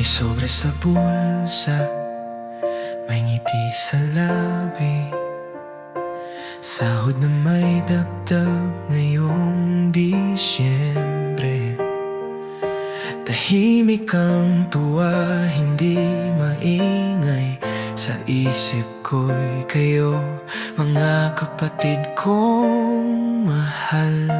sobre sa bulsa, may ngiti sa labi, sahod na may dagdag ngayong Disyembre. Tahimik ang tuwa, hindi maingay. Sa isip ko'y kayo, mga kapatid kong mahal.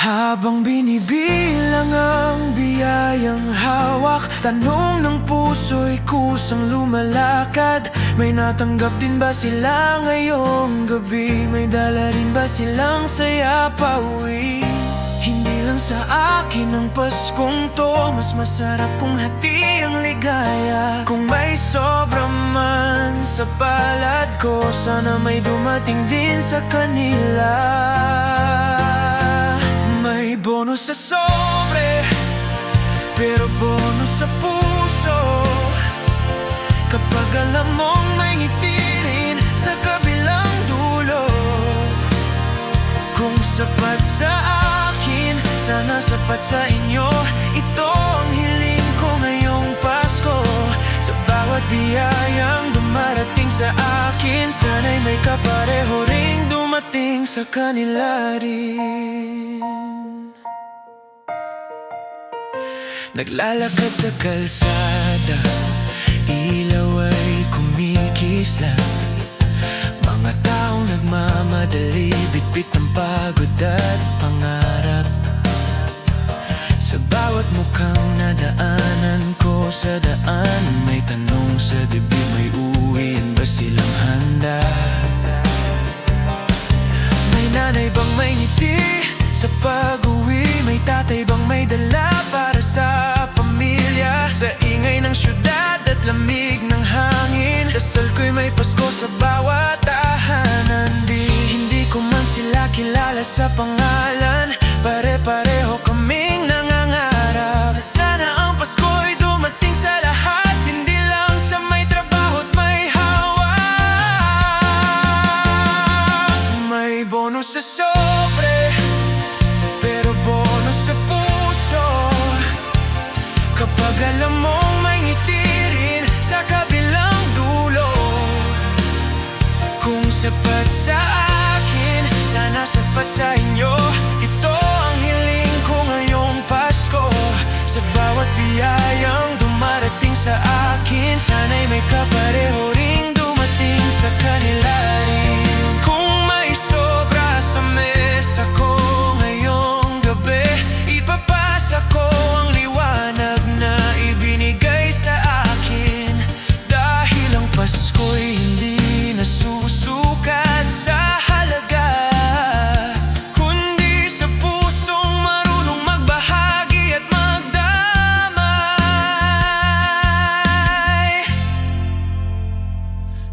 Habang binibilang ang biyayang hawak, tanong ng puso'y kusang lumalakad. May natanggap din ba sila ngayong gabi? May dala rin ba silang saya pauwi? Hindi lang sa akin ang Paskong to, mas masarap kung hati ang ligaya. Kung may sobra man sa palad ko, sana may dumating din sa kanila. May bonus sa sobre, pero bonus sa puso. Kapag alam mong may ngiti rin sa kabilang dulo. Kung sapat sa akin, sana sapat sa inyo. Ito ang hiling ko ngayong Pasko. Sa bawat biyayang dumarating sa akin, sana'y may kapareho ring dumating sa kanila rin. Naglalakad sa kalsada, ilaw ay kumikislap. Mga taong nagmamadali, bitbit ng pagod at pangarap. Sa bawat mukhang nadaanan ko sa daan, may tanong sa dibdib, may uuwiin ba silang handa? May nanay bang may ngiti sa pag-uwi? May tatay bang may dala para sa pamilya? Sa ingay ng syudad at lamig ng hangin, dasal ko'y may Pasko sa bawat tahanan. Hindi ko man sila kilala sa pangalan, pare-pareho kaming nangangarap. Sana ang Pasko'y dumating sa lahat, hindi lang sa may trabaho't may hawak. May bonus sa sobre, pero bonus sa puso. Kapag alam mong may ngiti rin sa kabilang dulo. Kung sapat sa akin, sana sapat sa inyo. Ito ang hiling ko ngayong Pasko. Sa bawat biyayang dumarating sa akin, sana'y may kapareho ring dumating sa kanila rin. Kung may sobra sa mesa ko ngayong gabi, ipapasa ko ang liwanag na ibinigay sa akin. Dahil ang Pasko'y hindi nasusukat sa halaga, kundi sa pusong marunong magbahagi at magdamay.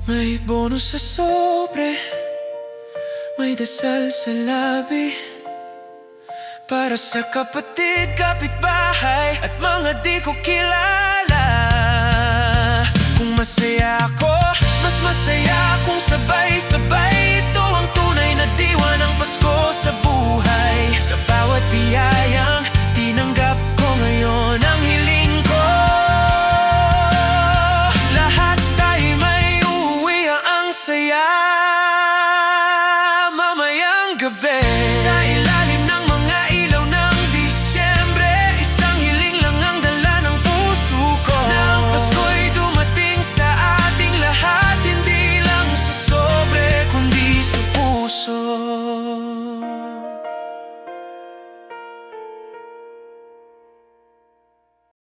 May bonus sa sobre, may dasal sa labi, para sa kapatid, kapitbahay at mga di ko kilala. Kung masaya ako, mas masaya kung sabay-sabay. Ito ang tunay na diwa ng Pasko sa buhay. Sa bawat biyayang